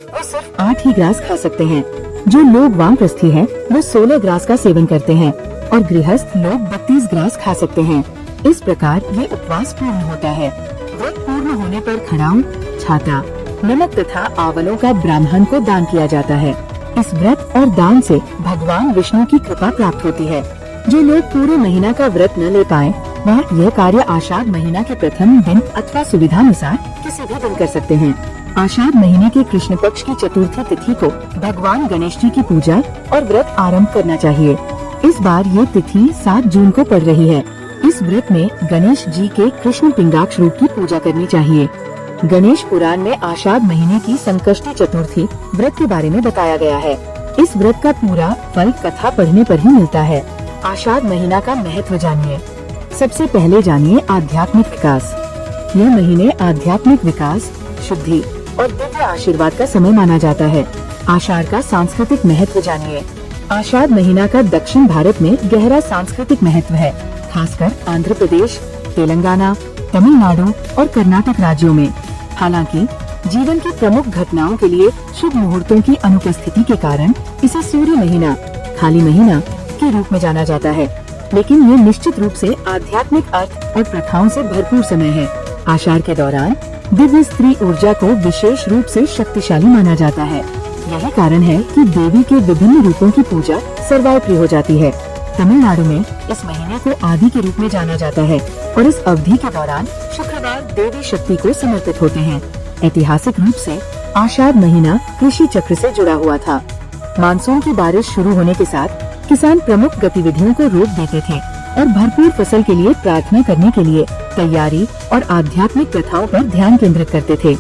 वो सिर्फ 8 ही ग्रास खा सकते हैं। जो लोग वामप्रस्थी हैं, वो 16 ग्रास का सेवन करते हैं और गृहस्थ लोग 32 ग्रास खा सकते हैं। इस प्रकार ये उपवास पूर्ण होता है। व्रत पूर्ण होने पर खड़ाऊ, छाता, नमक तथा आवलों का ब्राह्मण को दान किया जाता है। इस व्रत और दान से भगवान विष्णु की कृपा प्राप्त होती है। जो लोग पूरे महीना का व्रत न ले पाए, वह यह कार्य आषाढ़ महीना के प्रथम दिन अथवा सुविधानुसार किसी भी दिन कर सकते हैं। आषाढ़ महीने के कृष्ण पक्ष की चतुर्थी तिथि को भगवान गणेश जी की पूजा और व्रत आरंभ करना चाहिए। इस बार ये तिथि 7 जून को पड़ रही है। इस व्रत में गणेश जी के कृष्ण पिंगाक्ष रूप की पूजा करनी चाहिए। गणेश पुराण में आषाढ़ महीने की संकष्टी चतुर्थी व्रत के बारे में बताया गया है। इस व्रत का पूरा फल कथा पढ़ने पर ही मिलता है। आषाढ़ महीना का महत्व जानिए। सबसे पहले जानिए आध्यात्मिक विकास। यह महीने आध्यात्मिक विकास, शुद्धि और दिव्य आशीर्वाद का समय माना जाता है। आषाढ़ का सांस्कृतिक महत्व जानिए। आषाढ़ महीना का दक्षिण भारत में गहरा सांस्कृतिक महत्व है, खासकर आंध्र प्रदेश, तेलंगाना, तमिलनाडु और कर्नाटक राज्यों में। हालांकि जीवन की प्रमुख घटनाओं के लिए शुभ मुहूर्तों की अनुपस्थिति के कारण इसे सूर्य महीना, खाली महीना के रूप में जाना जाता है, लेकिन ये निश्चित रूप से आध्यात्मिक अर्थ और प्रथाओं से भरपूर समय है। आषाढ़ के दौरान दिव्य स्त्री ऊर्जा को विशेष रूप से शक्तिशाली माना जाता है। यही कारण है कि देवी के विभिन्न रूपों की पूजा सर्वप्रिय हो जाती है। तमिलनाडु में इस महीने को आदि के रूप में जाना जाता है और इस अवधि के दौरान शुक्रवार देवी शक्ति को समर्पित होते हैं। ऐतिहासिक रूप से आषाढ़ महीना कृषि चक्र से जुड़ा हुआ था। मानसून की बारिश शुरू होने के साथ किसान प्रमुख गतिविधियों को रोक देते थे और भरपूर फसल के लिए प्रार्थना करने के लिए तैयारी और आध्यात्मिक प्रथाओं पर ध्यान केंद्रित करते थे।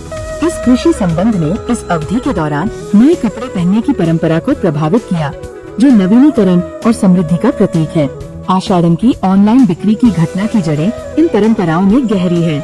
इस कृषि संबंध ने इस अवधि के दौरान नए कपड़े पहनने की परंपरा को प्रभावित किया, जो नवीनीकरण और समृद्धि का प्रतीक है। आषाढ़म की ऑनलाइन बिक्री की घटना की जड़ें इन परंपराओं में गहरी है।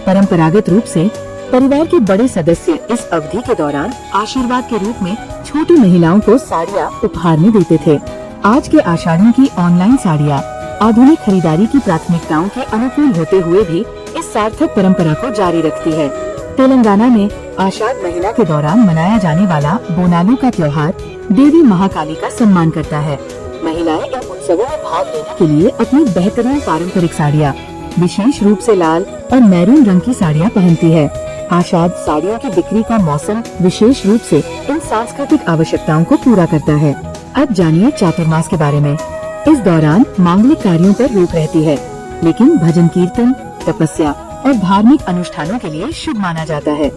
परंपरागत रूप से परिवार के बड़े सदस्य इस अवधि के दौरान आशीर्वाद के रूप में छोटी महिलाओं को साड़ियाँ उपहार में देते थे। आज के आषाढ़म की ऑनलाइन साड़ियाँ आधुनिक खरीदारी की प्राथमिकताओं के अनुकूल होते हुए भी इस सार्थक परंपरा को जारी रखती है। तेलंगाना में आषाढ़ महीना के दौरान मनाया जाने वाला बोनालू का त्योहार देवी महाकाली का सम्मान करता है। महिलाएं इन उत्सवों में भाग लेने के लिए अपनी बेहतरीन पारंपरिक साड़ियाँ, विशेष रूप से लाल और मैरून रंग की साड़ियाँ पहनती है। आषाढ़ साड़ियों की बिक्री का मौसम विशेष रूप से इन सांस्कृतिक आवश्यकताओं को पूरा करता है। अब जानिए चातुर्मास के बारे में। इस दौरान मांगलिक कार्यों पर रोक रहती है, लेकिन भजन कीर्तन, तपस्या और धार्मिक अनुष्ठानों के लिए शुभ माना जाता है।